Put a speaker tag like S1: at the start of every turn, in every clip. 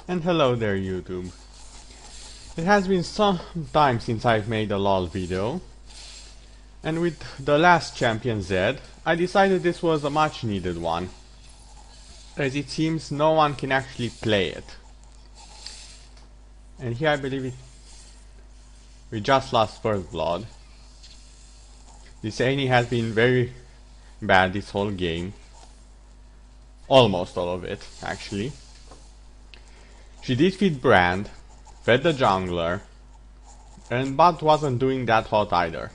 S1: And hello there YouTube. It has been some time since I've made a LOL video, and with the last champion Zed, I decided this was a much needed one, as it seems no one can actually play it. And here I believe we just lost first blood. This Annie has been very bad this whole game. Almost all of it, actually. She did feed Brand, fed the jungler, and bot wasn't doing that hot either.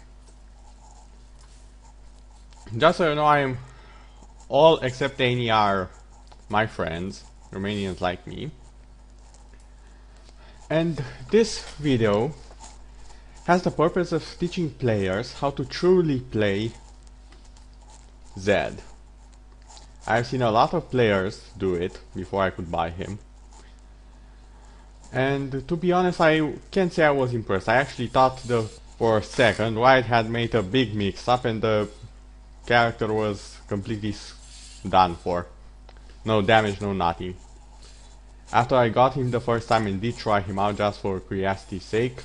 S1: Just so you know, I am all except Annie are my friends, Romanians like me. And this video has the purpose of teaching players how to truly play Zed. I've seen a lot of players do it before I could buy him. And to be honest, I can't say I was impressed. I actually thought for a second White had made a big mix-up and the character was completely done for. No damage, no nothing. After I got him the first time and did try him out just for curiosity's sake,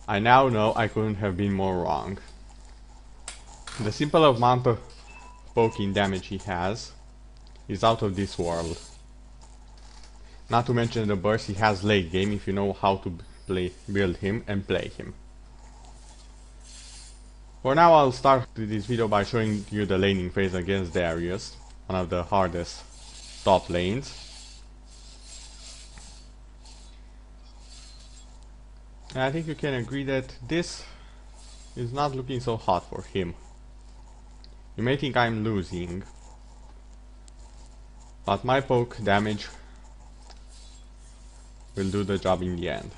S1: I now know I couldn't have been more wrong. The simple amount of poking damage he has is out of this world. Not to mention the burst he has late game if you know how to build him and play him. For now I'll start this video by showing you the laning phase against Darius, one of the hardest top lanes. And I think you can agree that this is not looking so hot for him. You may think I'm losing, but my poke damage will do the job in the end.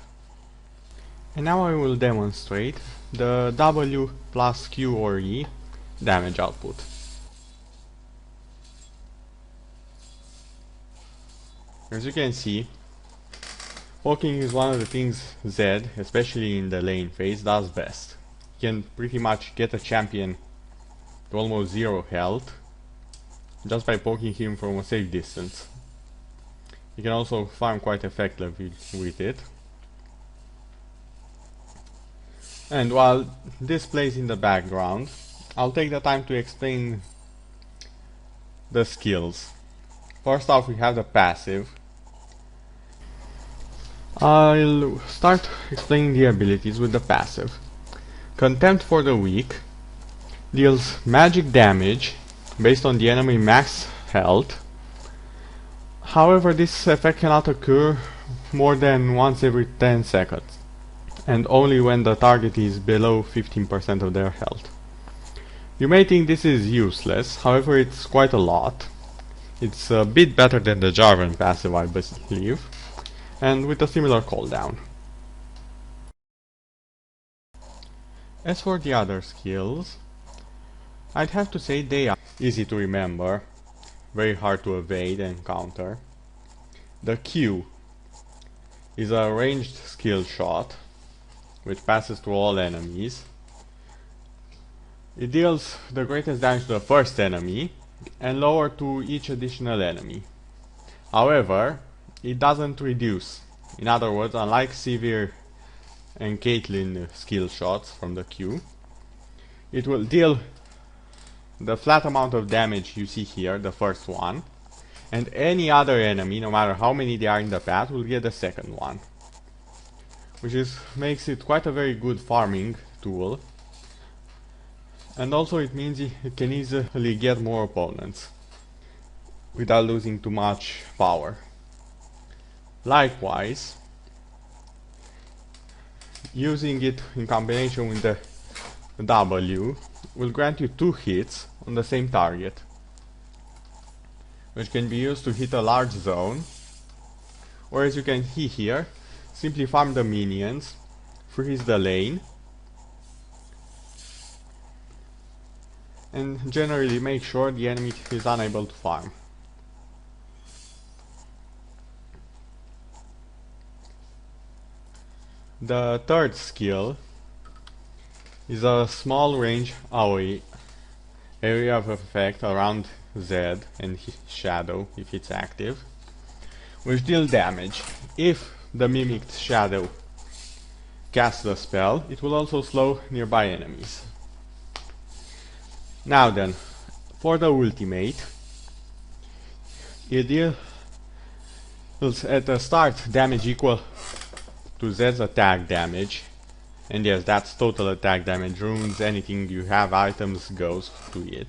S1: And now I will demonstrate the W plus Q or E damage output. As you can see, poking is one of the things Zed, especially in the lane phase, does best. You can pretty much get a champion to almost 0 health just by poking him from a safe distance. You can also farm quite effectively with it. And while this plays in the background, I'll take the time to explain the skills. First off, we have the passive. I'll start explaining the abilities with the passive. Contempt for the Weak deals magic damage based on the enemy max health. However, this effect cannot occur more than once every 10 seconds, and only when the target is below 15% of their health. You may think this is useless, however it's quite a lot. It's a bit better than the Jarvan passive, I believe, and with a similar cooldown. As for the other skills, I'd have to say they are easy to remember, very hard to evade and counter. The Q is a ranged skill shot which passes to all enemies. It deals the greatest damage to the first enemy and lower to each additional enemy. However, it doesn't reduce. In other words, unlike Sivir and Caitlyn skill shots from the Q, it will deal the flat amount of damage you see here, the first one, and any other enemy, no matter how many there are in the path, will get the second one. Which makes it quite a very good farming tool, and also it means you can easily get more opponents without losing too much power. Likewise, using it in combination with the W will grant you 2 hits on the same target, which can be used to hit a large zone, or as you can see here, simply farm the minions, freeze the lane, and generally make sure the enemy is unable to farm. The third skill is a small range AoE area of effect around Zed and his shadow if it's active, which deal damage. If the mimicked shadow casts the spell, it will also slow nearby enemies. Now then, for the ultimate, it deals at the start damage equal to Zed's attack damage, and yes, that's total attack damage. Runes, anything you have, items, goes to it.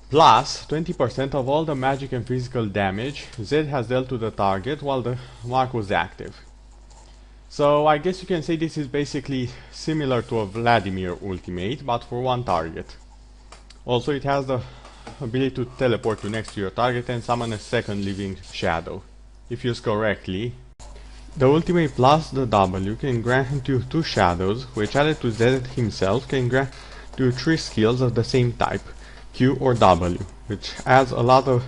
S1: Plus 20% of all the magic and physical damage Zed has dealt to the target while the mark was active. So I guess you can say this is basically similar to a Vladimir ultimate, but for one target. Also, it has the ability to teleport to next to your target and summon a second living shadow. If used correctly, the ultimate plus the W can grant you 2 shadows, which added to Zed himself can grant you 3 skills of the same type, Q or W, which adds a lot of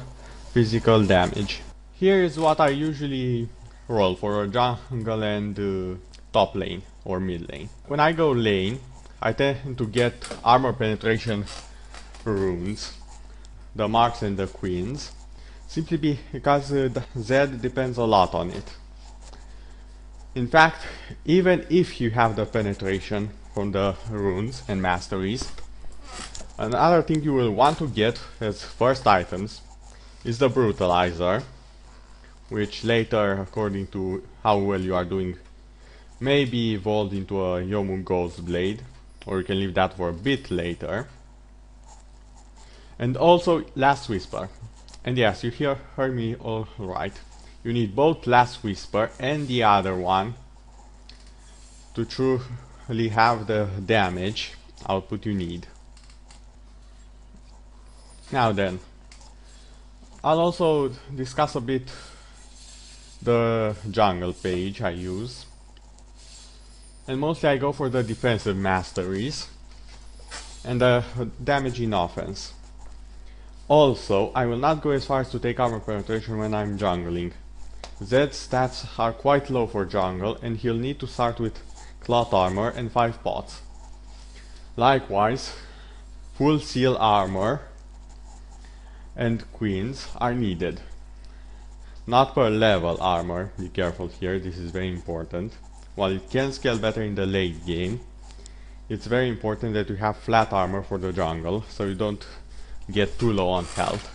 S1: physical damage. Here is what I usually roll for a jungle and top lane or mid lane. When I go lane, I tend to get armor penetration runes, the marks and the queens, simply because Zed depends a lot on it. In fact, even if you have the penetration from the runes and masteries, another thing you will want to get as first items is the brutalizer, which later, according to how well you are doing, may be evolved into a Yomu Ghost Blade, or you can leave that for a bit later. And also Last Whisper. And yes, you heard me all right. You need both Last Whisper and the other one to truly have the damage output you need. Now then, I'll also discuss a bit the jungle page I use. And mostly I go for the defensive masteries and the damage in offense. Also, I will not go as far as to take armor penetration when I'm jungling. Zed's stats are quite low for jungle, and he'll need to start with cloth armor and 5 pots. Likewise, full seal armor and queens are needed. Not per level armor, be careful here, this is very important. While it can scale better in the late game, it's very important that you have flat armor for the jungle, so you don't get too low on health.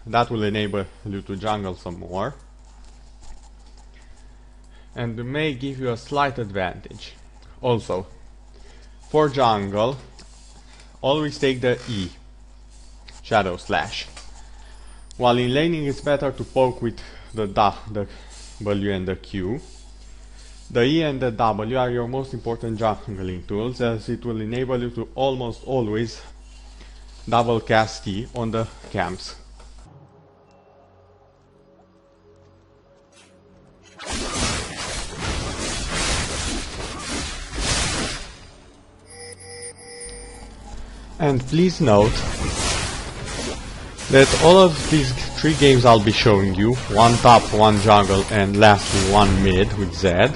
S1: That will enable you to jungle some more, and may give you a slight advantage. Also, for jungle, always take the E, Shadow Slash. While in laning it's better to poke with the W and the Q, the E and the W are your most important jungling tools, as it will enable you to almost always double cast E on the camps. And please note that all of these 3 games I'll be showing you, one top, one jungle, and lastly one mid with Zed,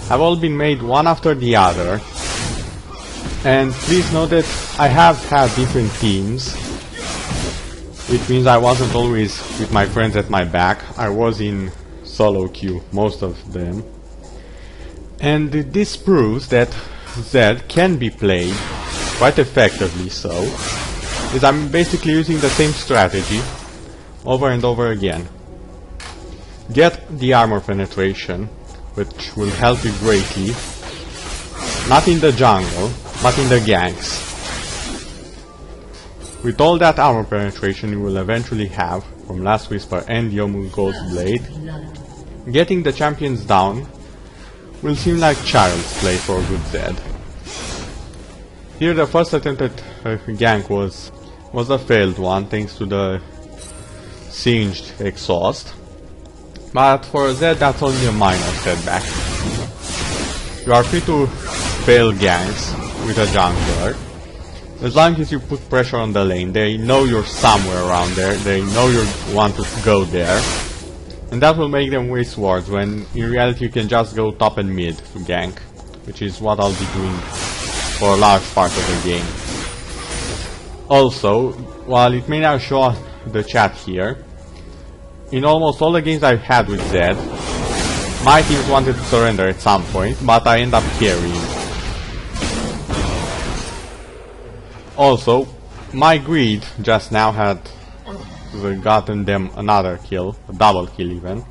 S1: have all been made one after the other. And please note that I have had different teams, which means I wasn't always with my friends at my back. I was in solo queue, most of them. And this proves that Zed can be played quite effectively, so is I'm basically using the same strategy over and over again. Get the armor penetration, which will help you greatly, not in the jungle, but in the ganks. With all that armor penetration you will eventually have from Last Whisper and Yomu Ghost Blade, getting the champions down will seem like child's play for a good Zed. Here the first attempt at gank was a failed one thanks to the singed exhaust, but for Zed that's only a minor setback. You are free to fail ganks with a jungler, as long as you put pressure on the lane. They know you're somewhere around there, they know you want to go there, and that will make them waste wards when in reality you can just go top and mid to gank, which is what I'll be doing for a large part of the game. Also, while it may not show on the chat here, in almost all the games I've had with Zed, my teams wanted to surrender at some point, but I end up carrying. Also, my greed just now had gotten them another kill, a double kill even.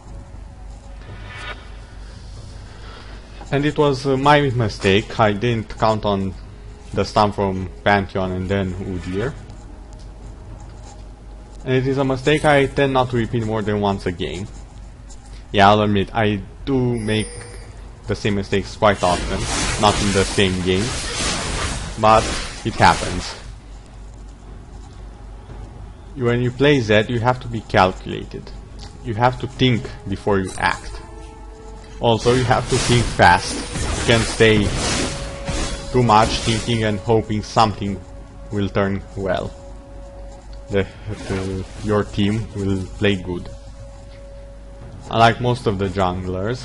S1: And it was my mistake. I didn't count on the stun from Pantheon and then Udyr. And it is a mistake I tend not to repeat more than once a game. Yeah, I'll admit, I do make the same mistakes quite often, not in the same game, but it happens. When you play Zed, you have to be calculated. You have to think before you act. Also, you have to think fast. You can't stay too much thinking and hoping something will turn well. Your team will play good. Unlike most of the junglers,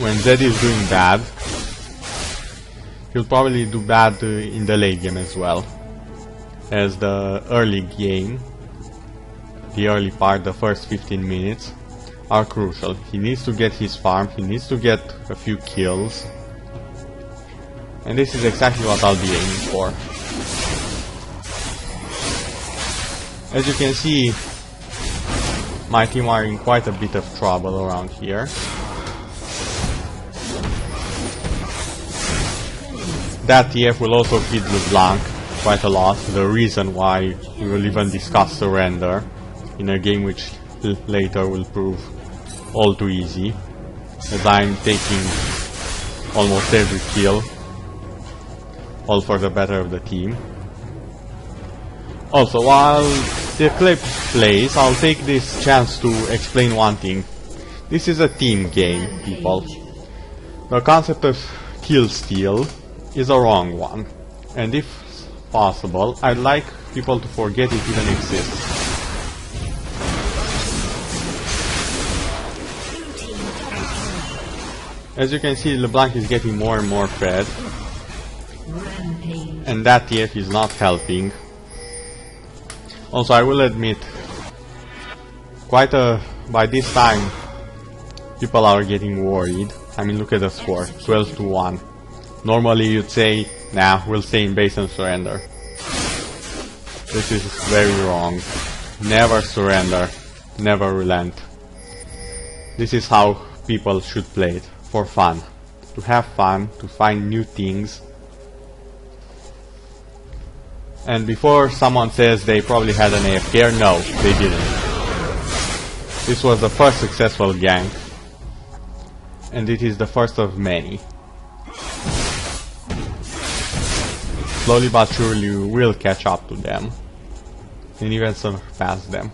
S1: when Zed is doing bad, he'll probably do bad in the late game as well. As the early game, the early part, the first 15 minutes, are crucial. He needs to get his farm, he needs to get a few kills, and this is exactly what I'll be aiming for. As you can see, my team are in quite a bit of trouble around here. That TF will also feed LeBlanc quite a lot, the reason why we will even discuss surrender in a game which later will prove all too easy, as I'm taking almost every kill, all for the better of the team. Also, while the clip plays, I'll take this chance to explain one thing. This is a team game, people. The concept of kill steal is a wrong one, and if possible, I'd like people to forget it even exists. As you can see, LeBlanc is getting more and more fed, and that TF is not helping. Also, I will admit, by this time, people are getting worried. I mean, look at the score, 12 to 1. Normally you'd say, nah, we'll stay in base and surrender. This is very wrong. Never surrender, never relent. This is how people should play it, for fun. To have fun, to find new things. And before someone says they probably had an AFK, no, they didn't. This was the first successful gank, and it is the first of many. Slowly but surely you will catch up to them, and even surpass them.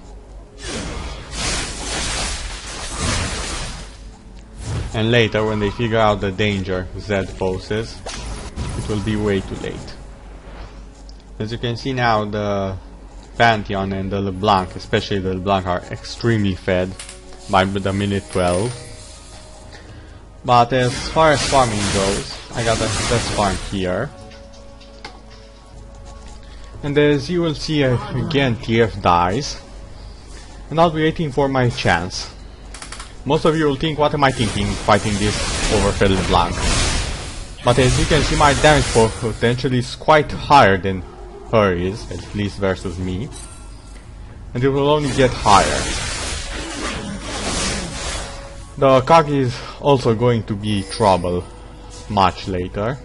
S1: And later, when they figure out the danger Zed poses, it will be way too late. As you can see now, the Pantheon and the LeBlanc, especially the LeBlanc, are extremely fed by the minute 12. But as far as farming goes, I got the best farm here. And as you will see, again TF dies, and I'll be waiting for my chance. Most of you will think, what am I thinking fighting this overfed LeBlanc? But as you can see, my damage potential is quite higher than her is, at least versus me, and it will only get higher. The Kagi is also going to be trouble much later,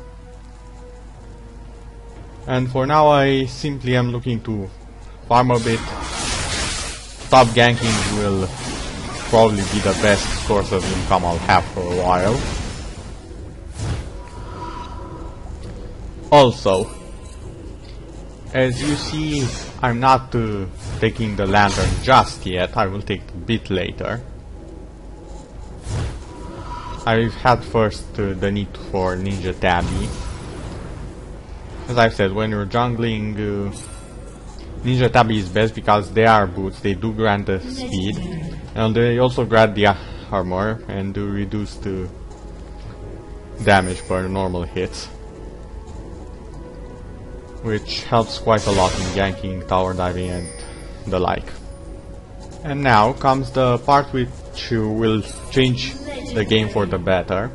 S1: and for now I simply am looking to farm a bit. Top ganking will probably be the best source of income I'll have for a while. Also, as you see, I'm not taking the lantern just yet. I will take it a bit later. I've had first the need for Ninja Tabby. As I've said, when you're jungling, Ninja Tabby is best because they are boots, they do grant the speed, and they also grant the armor and do reduce the damage per normal hits, which helps quite a lot in ganking, tower diving and the like. And now comes the part which will change the game for the better,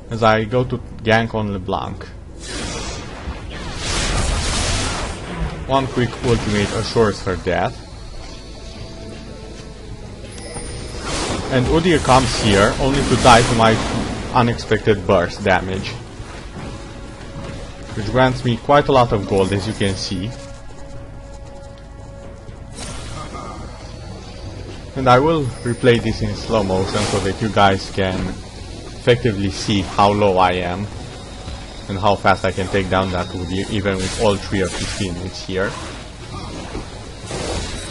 S1: as I go to gank on LeBlanc. One quick ultimate assures her death. And Udyr comes here only to die to my unexpected burst damage, which grants me quite a lot of gold, as you can see. And I will replay this in slow motion so that you guys can effectively see how low I am and how fast I can take down that Udyr, even with all three of his teammates here.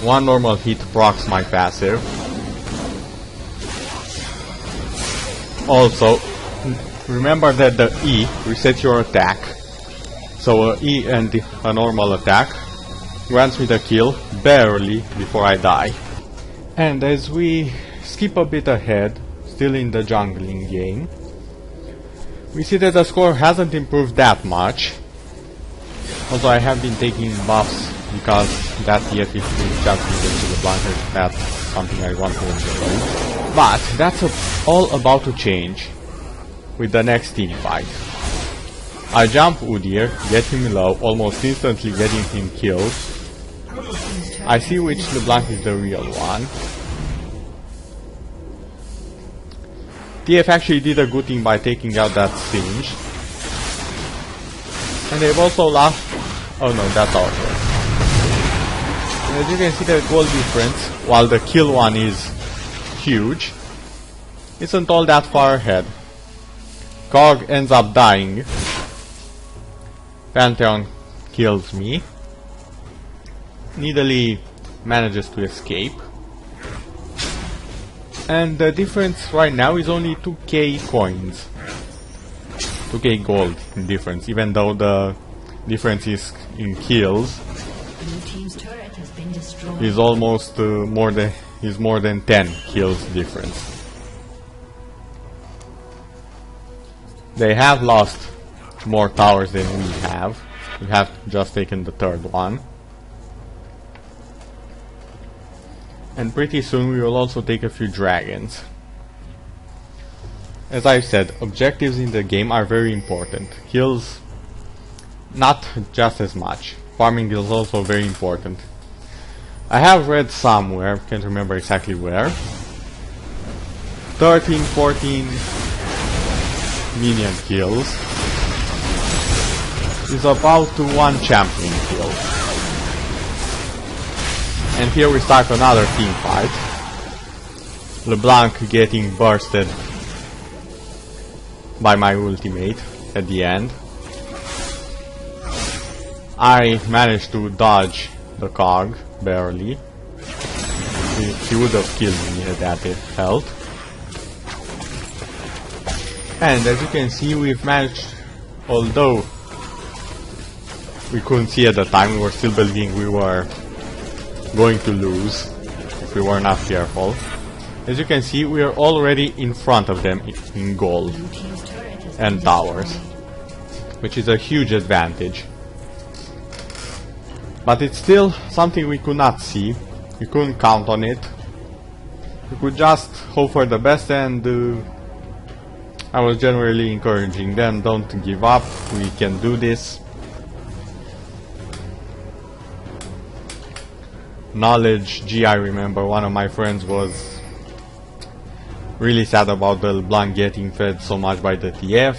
S1: One normal hit procs my passive. Also, remember that the E resets your attack. So E and a normal attack grants me the kill barely before I die. And as we skip a bit ahead, still in the jungling game, we see that the score hasn't improved that much. Although I have been taking buffs because that TF is jumping into the blanket, that's something I want to enjoy. But that's all about to change with the next team fight. I jump Udyr, get him low, almost instantly getting him killed. I see which LeBlanc is the real one. TF actually did a good thing by taking out that Singe. And they've also lost... oh no, that's our turn. And as you can see, the goal difference, while the kill one is huge, isn't all that far ahead. Kog ends up dying. Pantheon kills me. Nidalee manages to escape. And the difference right now is only 2k coins. 2k gold in difference, even though the difference is in kills. Is almost more than 10 kills difference. They have lost more towers than we have. We have just taken the third one. And pretty soon we will also take a few dragons. As I've said, objectives in the game are very important. Kills, not just as much. Farming is also very important. I have read somewhere, can't remember exactly where, 13, 14 minion kills is about to 1 champion kill. And here we start another team fight. LeBlanc getting bursted by my ultimate at the end. I managed to dodge the Kog, barely. He would have killed me at that health. And as you can see, we've managed, although we couldn't see at the time, we were still believing we were going to lose if we were not careful. As you can see, we are already in front of them in gold and towers, which is a huge advantage. But it's still something we could not see. We couldn't count on it. We could just hope for the best, and I was generally encouraging them, don't give up, we can do this. KnowledgeG, I remember one of my friends was really sad about the LeBlanc getting fed so much by the TF.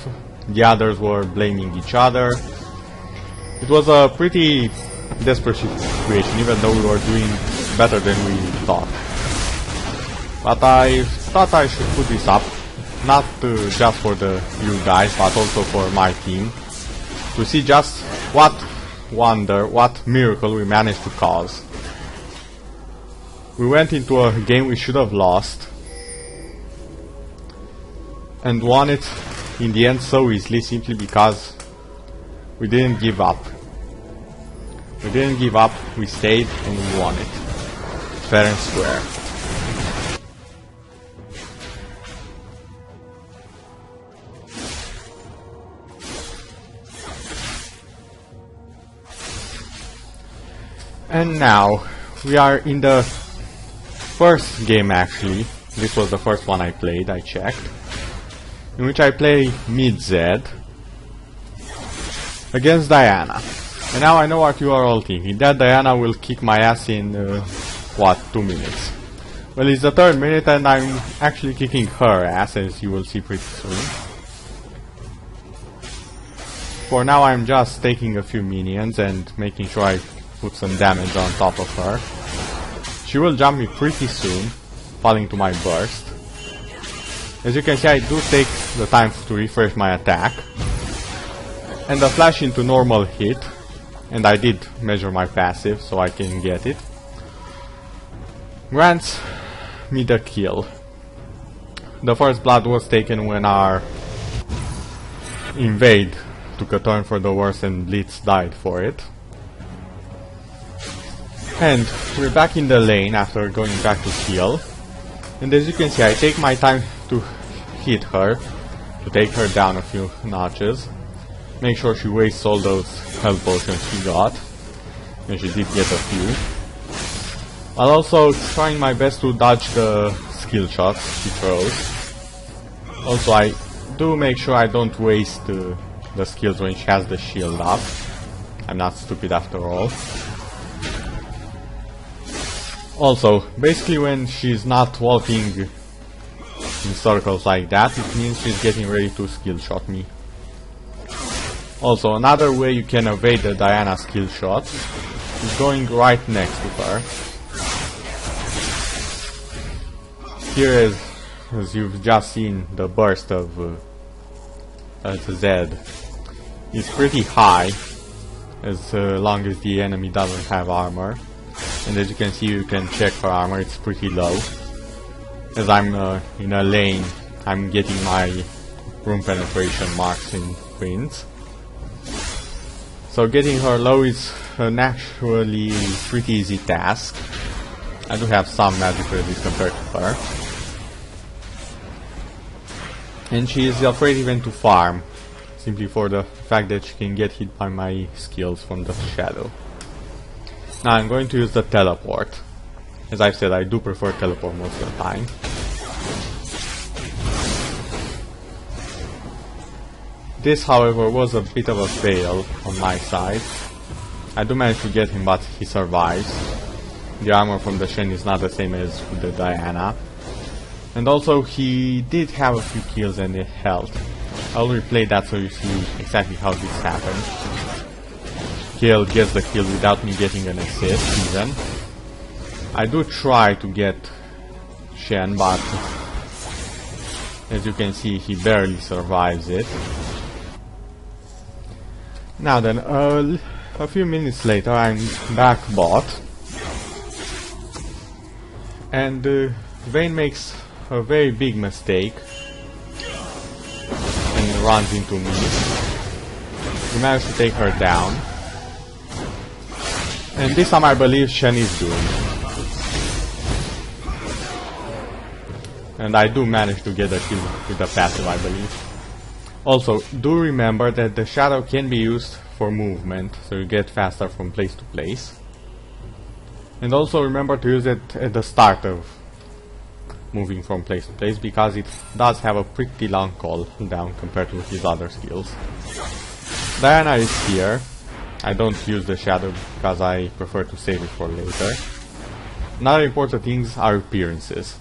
S1: The others were blaming each other. It was a pretty desperate situation, even though we were doing better than we thought. But I thought I should put this up, not just for you guys, but also for my team, to see just what wonder, what miracle we managed to cause. We went into a game we should have lost, and won it in the end so easily, simply because we didn't give up. We didn't give up, we stayed and we won it. Fair and square. And now we are in the first game actually, this was the first one I played, I checked, in which I play mid Zed against Diana. And now I know what you are all thinking, that Diana will kick my ass in, what, 2 minutes. Well, it's the 3rd minute and I'm actually kicking her ass, as you will see pretty soon. For now I'm just taking a few minions and making sure I put some damage on top of her. She will jump me pretty soon, falling to my burst. As you can see, I do take the time to refresh my attack. And the flash into normal hit, and I did measure my passive so I can get it, grants me the kill. The first blood was taken when our invade took a turn for the worse and Blitz died for it. And we're back in the lane after going back to heal. And as you can see, I take my time to hit her, to take her down a few notches. Make sure she wastes all those health potions she got. And she did get a few. While also trying my best to dodge the skill shots she throws. Also, I do make sure I don't waste the skills when she has the shield up. I'm not stupid after all. Also, basically when she's not walking in circles like that, it means she's getting ready to skill shot me. Also, another way you can evade the Diana skill shots is going right next to her. Here, as you've just seen, the burst of Zed is pretty high, as long as the enemy doesn't have armor. And as you can see, you can check her armor, it's pretty low. As I'm in a lane, I'm getting my rune penetration marks in prints. So getting her low is an actually pretty easy task. I do have some magic resist compared to her. And she is afraid even to farm, simply for the fact that she can get hit by my skills from the shadow. Now I'm going to use the teleport. As I've said, I do prefer teleport most of the time. This, however, was a bit of a fail on my side. I do manage to get him, but he survives. The armor from the Shen is not the same as with the Diana. And also, he did have a few kills and health. I'll replay that so you see exactly how this happened. Kill gets the kill without me getting an assist even. I do try to get Shen, but as you can see, he barely survives it. Now then, a few minutes later I'm back bot, and Vayne makes a very big mistake and runs into me. We managed to take her down, and this time I believe Shen is doomed. And I do manage to get a kill with the passive, I believe. Also, do remember that the shadow can be used for movement, so you get faster from place to place. And also remember to use it at the start of moving from place to place, because it does have a pretty long cooldown compared to his other skills. Diana is here. I don't use the shadow because I prefer to save it for later. Another important things are appearances.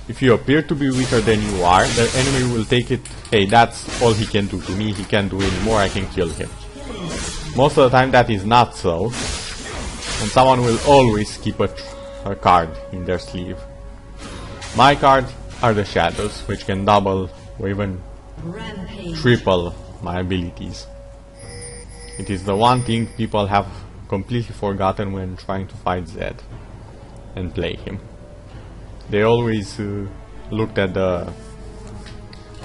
S1: If you appear to be weaker than you are, the enemy will take it, hey, that's all he can do to me, he can't do anymore, I can kill him. Most of the time that is not so, and someone will always keep a card in their sleeve. My cards are the shadows, which can double or even triple my abilities. It is the one thing people have completely forgotten when trying to fight Zed and play him. They always looked at the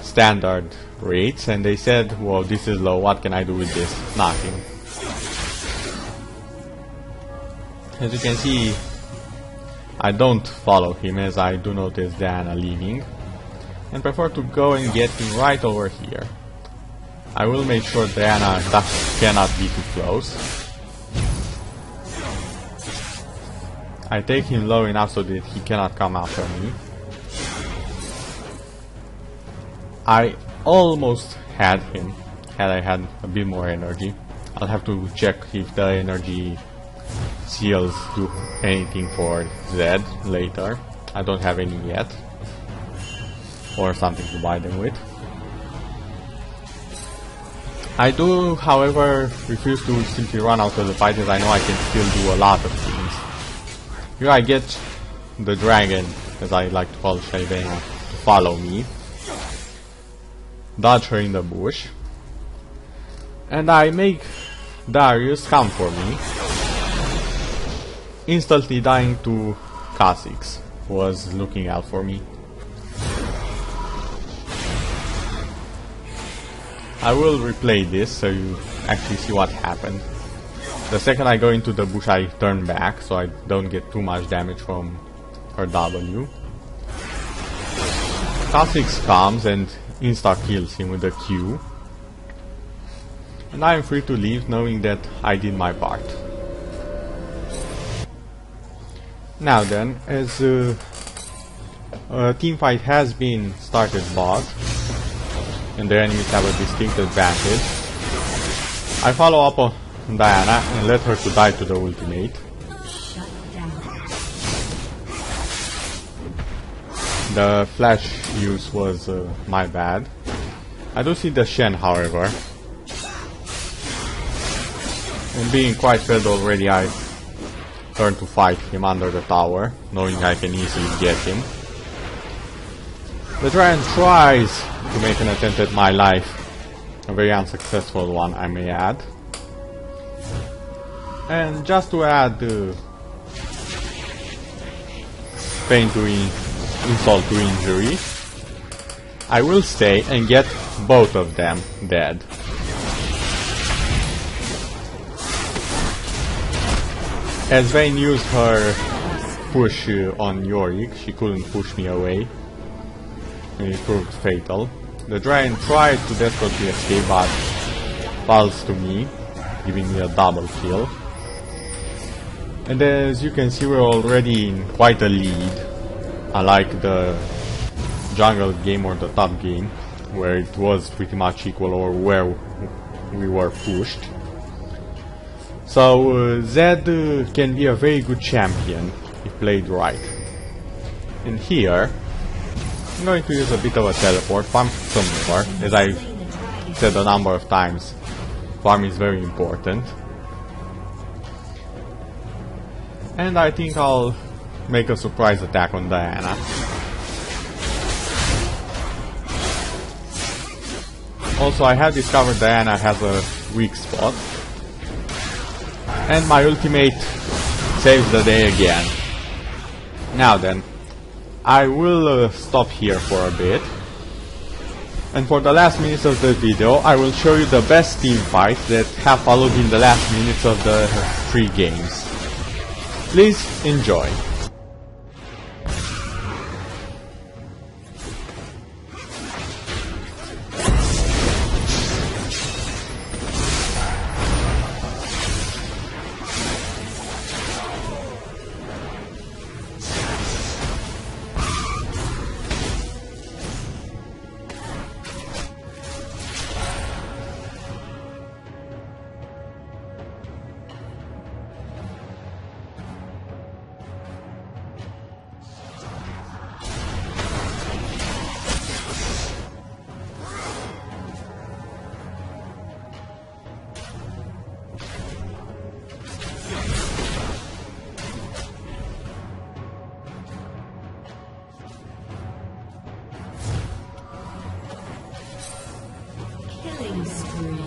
S1: standard rates and they said, well, this is low, what can I do with this? Nothing. As you can see, I don't follow him, as I do notice Diana leaving, and prefer to go and get him right over here. I will make sure Diana cannot be too close. I take him low enough so that he cannot come after me. I almost had him, had I had a bit more energy. I'll have to check if the energy seals do anything for Zed later. I don't have any yet. Or something to buy them with. I do, however, refuse to simply run out of the fight, as I know I can still do a lot of things. Here I get the dragon, as I like to call Shaiben, to follow me. Dodge her in the bush. And I make Darius come for me. Instantly dying to Kha'Zix, who was looking out for me. I will replay this so you actually see what happened. The second I go into the bush I turn back so I don't get too much damage from her W. Kha'Zix comes and insta-kills him with a Q. And I am free to leave knowing that I did my part. Now then, as a team fight has been started bot, and the enemies have a distinct advantage, I follow up on Diana and let her to die to the ultimate. The flash use was my bad. I do see the Shen, however. And being quite fed already, I turn to fight him under the tower, knowing I can easily get him. The Dragon tries to make an attempt at my life, a very unsuccessful one, I may add. And just to add pain to insult to injury, I will stay and get both of them dead. As Vayne used her push on Yorick, she couldn't push me away, and it proved fatal. The Dragon tried to desperately escape, but falls to me, giving me a double kill. And as you can see, we're already in quite a lead, unlike the jungle game or the top game, where it was pretty much equal or where we were pushed. So Zed can be a very good champion if played right. And here I'm going to use a bit of a teleport, farm some more, as I've said a number of times. Farm is very important. And I think I'll make a surprise attack on Diana. Also, I have discovered Diana has a weak spot. And my ultimate saves the day again. Now then, I will stop here for a bit. And for the last minutes of the video, I will show you the best team fights that have followed in the last minutes of the 3 games. Please enjoy.
S2: Killing spree.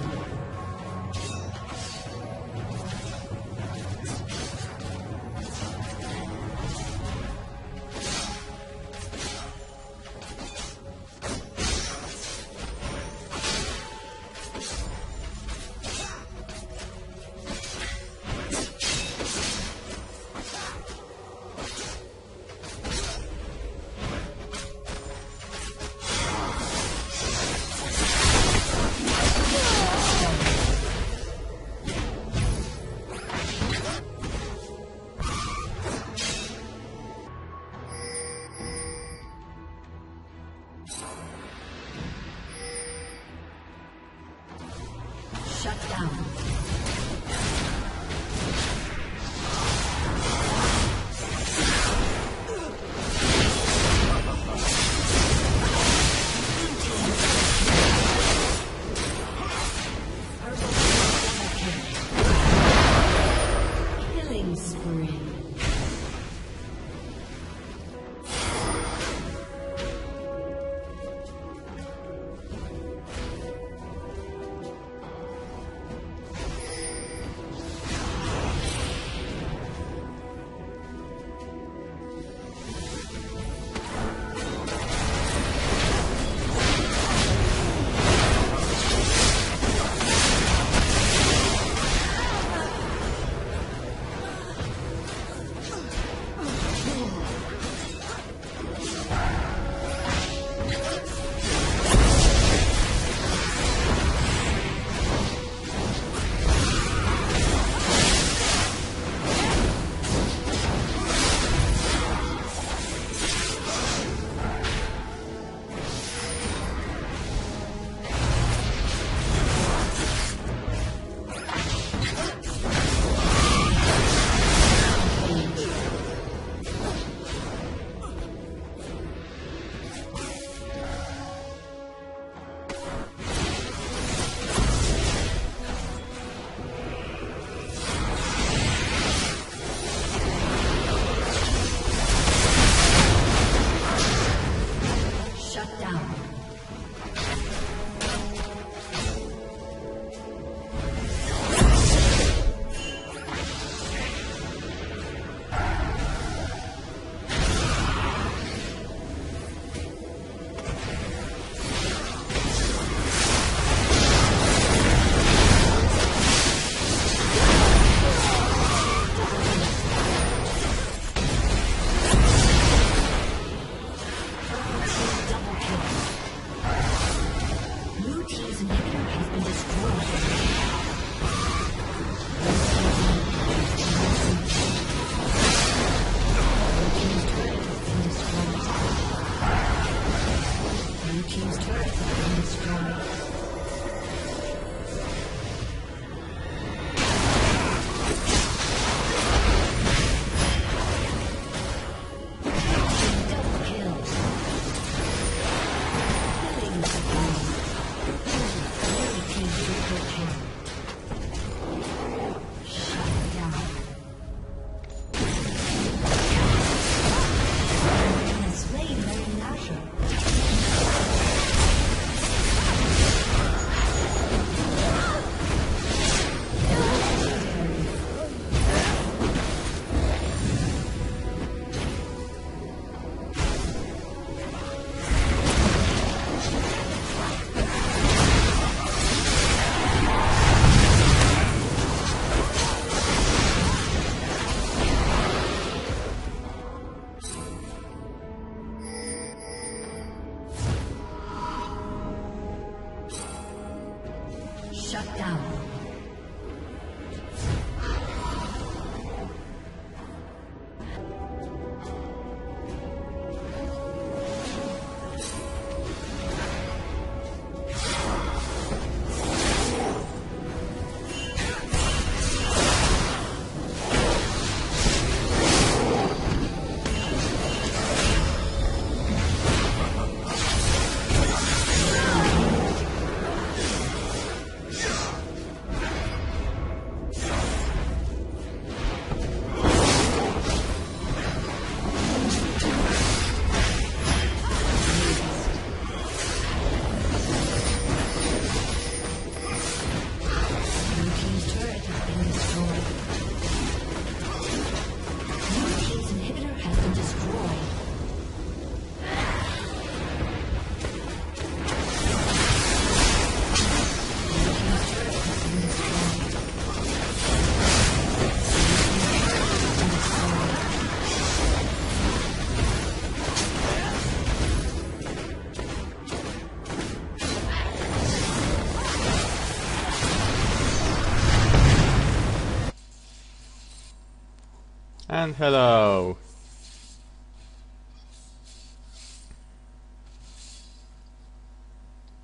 S1: And hello!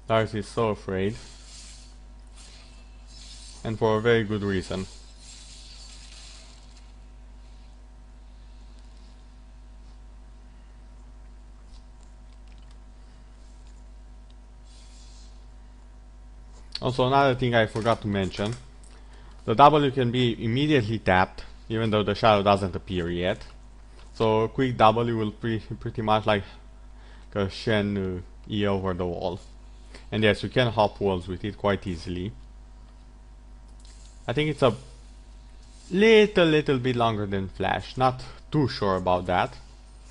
S1: Darius is so afraid. And for a very good reason. Also, another thing I forgot to mention. The W can be immediately tapped, even though the shadow doesn't appear yet. So a quick W will pretty much like a Shen E over the wall. And yes, you can hop walls with it quite easily. I think it's a little bit longer than Flash. Not too sure about that,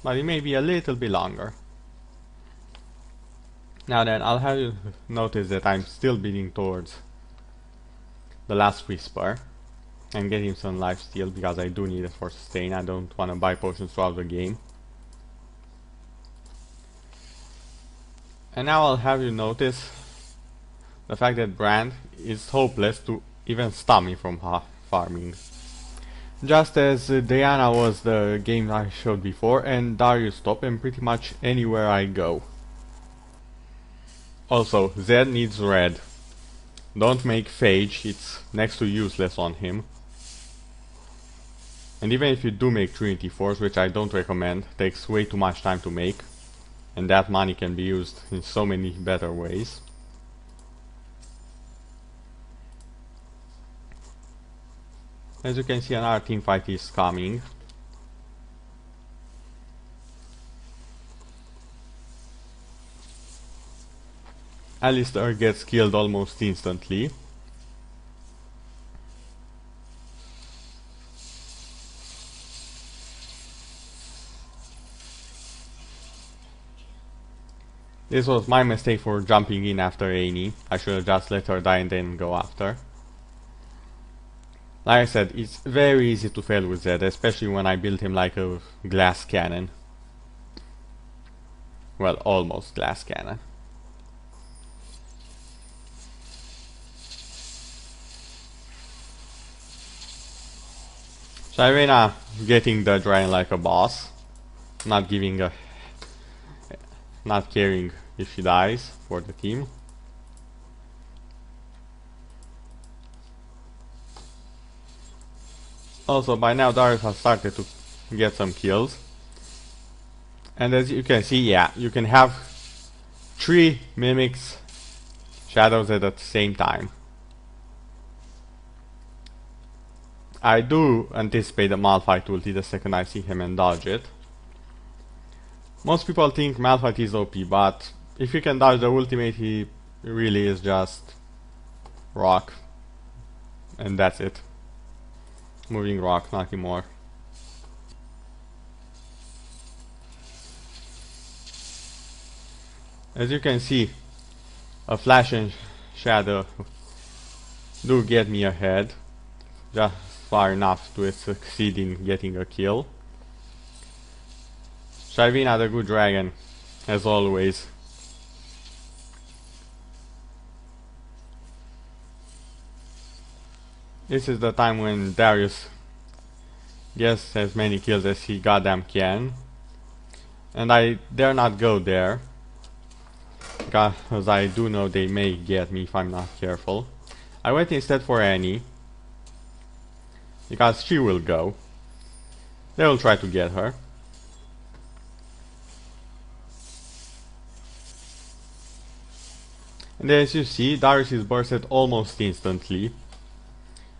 S1: but it may be a little bit longer. Now then, I'll have you notice that I'm still building towards the last Whisper and getting some lifesteal because I do need it for sustain. I don't want to buy potions throughout the game. And now I'll have you notice the fact that Brand is hopeless to even stop me from farming. Just as Diana was the game I showed before, and Darius top, and pretty much anywhere I go. Also, Zed needs red. Don't make Phage, it's next to useless on him. And even if you do make Trinity Force, which I don't recommend, takes way too much time to make. And that money can be used in so many better ways. As you can see, another team fight is coming. Alistair gets killed almost instantly. This was my mistake for jumping in after Annie. I should have just let her die and then go after. Like I said, it's very easy to fail with Zed, especially when I build him like a glass cannon. Well, almost glass cannon. Sharena getting the dragon like a boss, not caring if she dies for the team. Also, by now Darius has started to get some kills, and as you can see, yeah, you can have 3 mimics shadows at the same time. I do anticipate the Malphite ulti the second I see him and dodge it. Most people think Malphite is OP, but if you can dodge the ultimate, he really is just rock. And that's it. Moving rock, nothing more. As you can see, a flash and shadow do get me ahead. Just far enough to succeed in getting a kill. Sharvina the good dragon, as always. This is the time when Darius gets as many kills as he goddamn can. And I dare not go there, because I do know they may get me if I'm not careful. I went instead for Annie, because she will go. They will try to get her. And as you see, Darius is bursted almost instantly.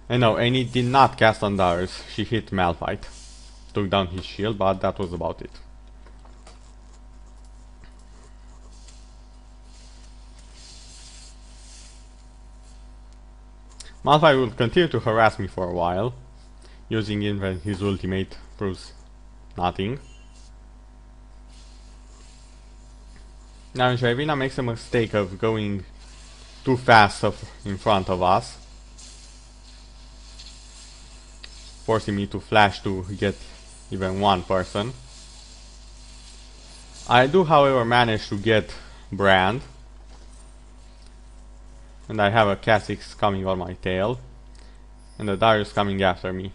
S1: And no, Annie did not cast on Darius, she hit Malphite. Took down his shield, but that was about it. Malphite will continue to harass me for a while, using it when his ultimate proves nothing. Now Sharvina makes a mistake of going too fast in front of us, forcing me to flash to get even one person. I do however manage to get Brand, and I have a Kha'Zix coming on my tail, and the Darius coming after me.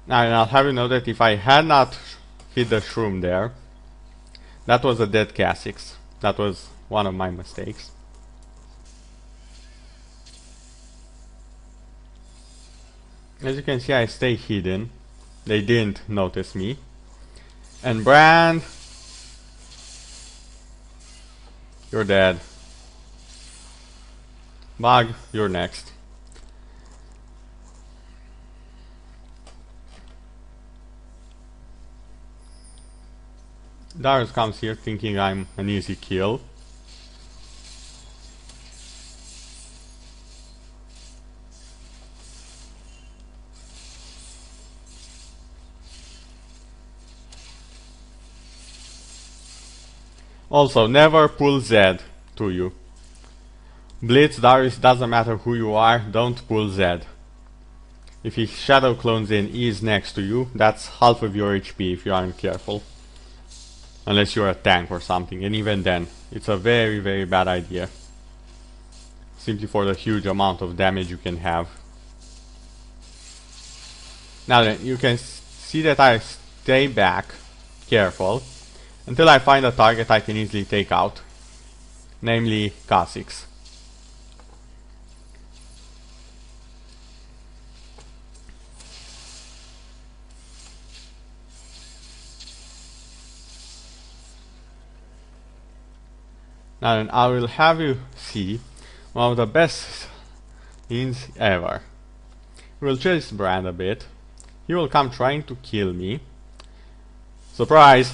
S1: Now I'll have you know that if I had not hit the shroom there, that was a dead Kha'Zix. That was one of my mistakes. As you can see, I stay hidden. They didn't notice me. And Brand, you're dead. Bug, you're next. Darius comes here thinking I'm an easy kill. Also, never pull Zed to you. Blitz, Darius, doesn't matter who you are, don't pull Zed. If he shadow clones in E is next to you, that's half of your HP if you aren't careful. Unless you're a tank or something, and even then, it's a very, very bad idea. Simply for the huge amount of damage you can have. Now then, you can see that I stay back, careful, until I find a target I can easily take out. Namely, Kha'Zix. Now then, I will have you see one of the best scenes ever. We'll chase Brand a bit. He will come trying to kill me. Surprise!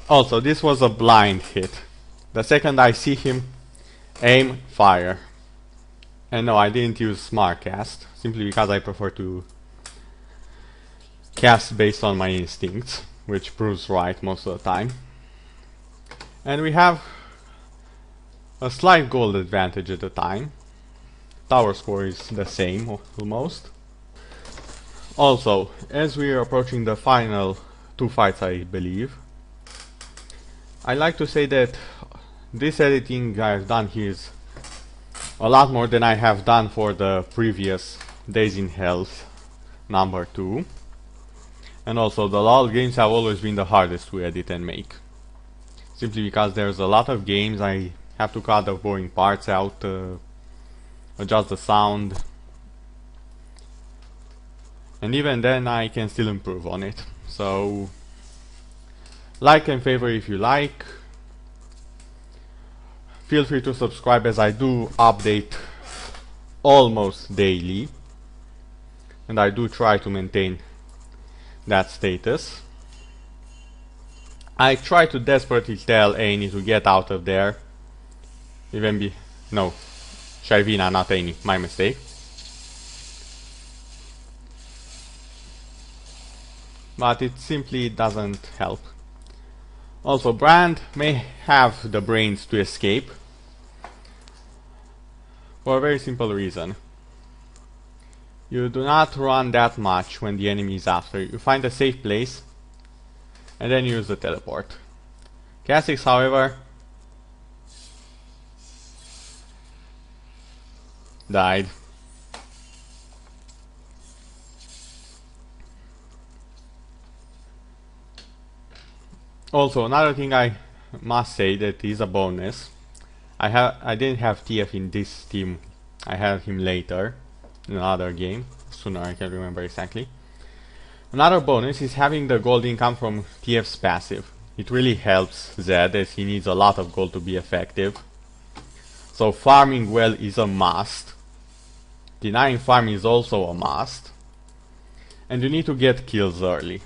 S1: Also, this was a blind hit. The second I see him, aim, fire. And no, I didn't use smart cast, simply because I prefer to cast based on my instincts, which proves right most of the time. And we have a slight gold advantage at the time. Tower score is the same, almost. Also, as we are approaching the final 2 fights, I believe, I like to say that this editing I've done here is a lot more than I have done for the previous Days in Hell number 2. And also, the LoL games have always been the hardest to edit and make. Simply because there's a lot of games, I have to cut the boring parts out, adjust the sound, and even then I can still improve on it. So, like and favor if you like. Feel free to subscribe, as I do update almost daily, and I do try to maintain that status. I try to desperately tell Annie to get out of there. No, Sharvina, not Annie, my mistake. But it simply doesn't help. Also, Brand may have the brains to escape, for a very simple reason. You do not run that much when the enemy is after you. You find a safe place, and then use the teleport. Kha'Zix, however, died. Also, another thing I must say that is a bonus. I didn't have TF in this team. I had him later in another game. Sooner, I can't remember exactly. Another bonus is having the gold income from TF's passive. It really helps Zed, as he needs a lot of gold to be effective. So farming well is a must. Denying farm is also a must. And you need to get kills early.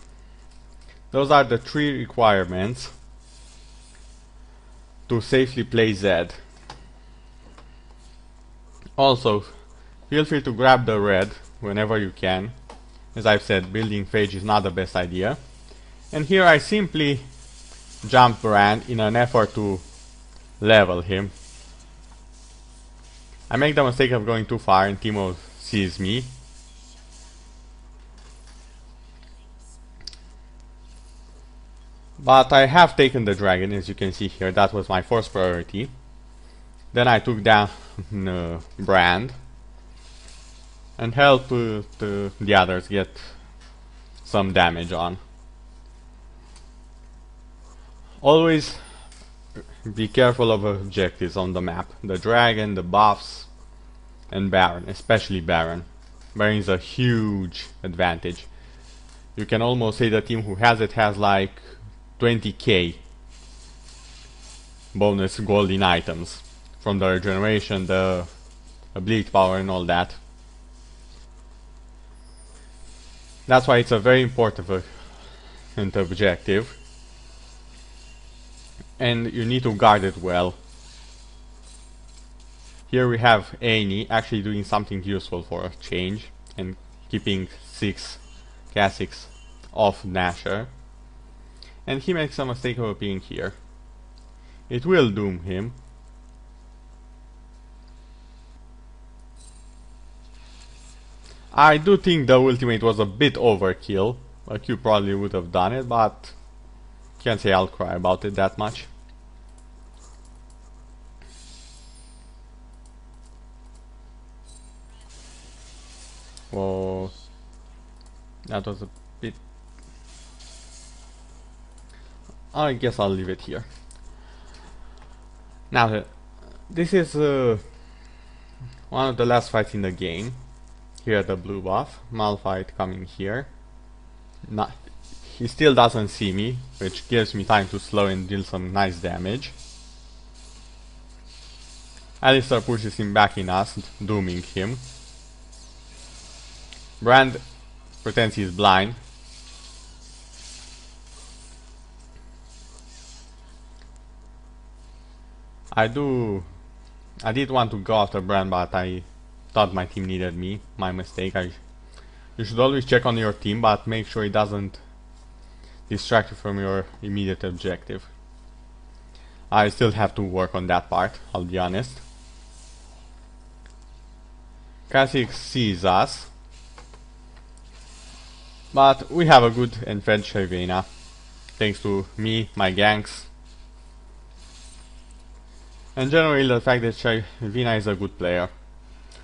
S1: Those are the 3 requirements to safely play Zed. Also, feel free to grab the red whenever you can. As I've said, building Phage is not the best idea. And here I simply jump Brand in an effort to level him. I make the mistake of going too far and Timo sees me. But I have taken the dragon, as you can see here. That was my first priority. Then I took down Brand. and help the others get some damage on. Always be careful of objectives on the map. The dragon, the buffs, and Baron, especially Baron. Baron is a huge advantage. You can almost say the team who has it has like 20k bonus golden items from the regeneration, the ability power and all that. That's why it's a very important objective, and you need to guard it well. Here we have Annie actually doing something useful for a change and keeping 6 Kha'Zix off Nashor, and he makes a mistake of appearing here. It will doom him. I do think the ultimate was a bit overkill. A Q probably would have done it, but can't say I'll cry about it that much. Whoa, that was a bit... I guess I'll leave it here. Now, this is one of the last fights in the game. Here at the blue buff, Malphite coming here. He still doesn't see me, which gives me time to slow and deal some nice damage. Alistair pushes him back in us, dooming him. Brand pretends he's blind. I did want to go after Brand, but I thought my team needed me. My mistake. You should always check on your team, but make sure it doesn't distract you from your immediate objective. I still have to work on that part, I'll be honest. Kha'Zix sees us, but we have a good and fed Shyvana, thanks to me, my ganks, and generally the fact that Shyvana is a good player.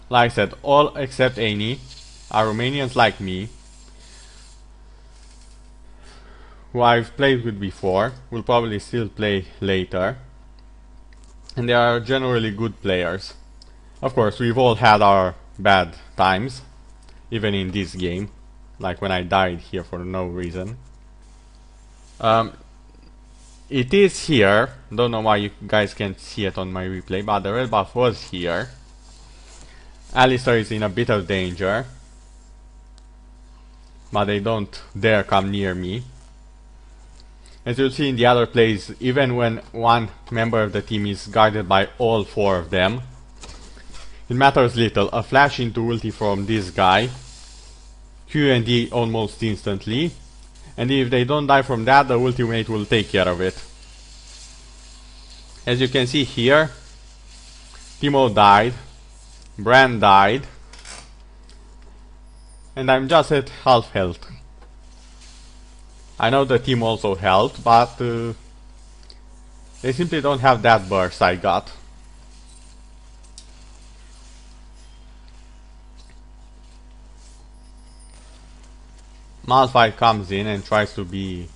S1: Like I said, all except Annie are Romanians like me, who I've played with before, will probably still play later, and they are generally good players. Of course, we've all had our bad times, even in this game, like when I died here for no reason. It is here, don't know why you guys can't see it on my replay, but the red buff was here. Alistair is in a bit of danger, but they don't dare come near me. As you'll see in the other plays, even when one member of the team is guarded by all 4 of them, it matters little. A flash into ulti from this guy, Q and D almost instantly, and if they don't die from that, the ultimate will take care of it. As you can see here, Timo died, Brand died, and I'm just at half health. I know the team also helped, but they simply don't have that burst I got. Malphite comes in and tries to be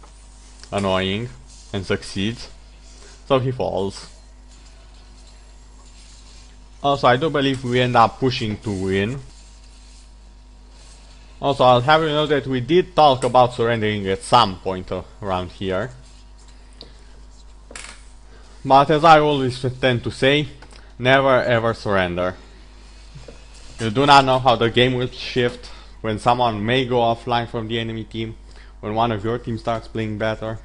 S1: annoying and succeeds, so he falls. Also, I do believe we end up pushing to win. Also, I'll have you know that we did talk about surrendering at some point around here. But as I always tend to say, never ever surrender. You do not know how the game will shift, when someone may go offline from the enemy team, when one of your team starts playing better.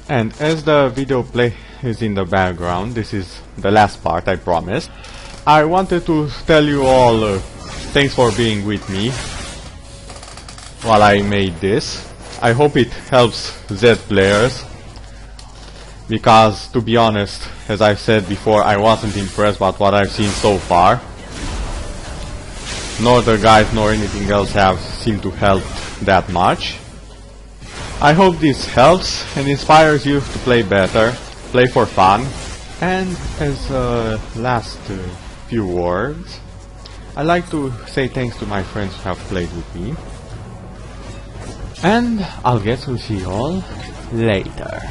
S1: And as the video play is in the background, this is the last part, I promised. I wanted to tell you all thanks for being with me while I made this. I hope it helps Zed players, because to be honest, as I've said before, I wasn't impressed by what I've seen so far. Nor the guys nor anything else have seemed to help that much. I hope this helps and inspires you to play better, play for fun, and as last few words, I'd like to say thanks to my friends who have played with me. And I'll guess we'll see you all later.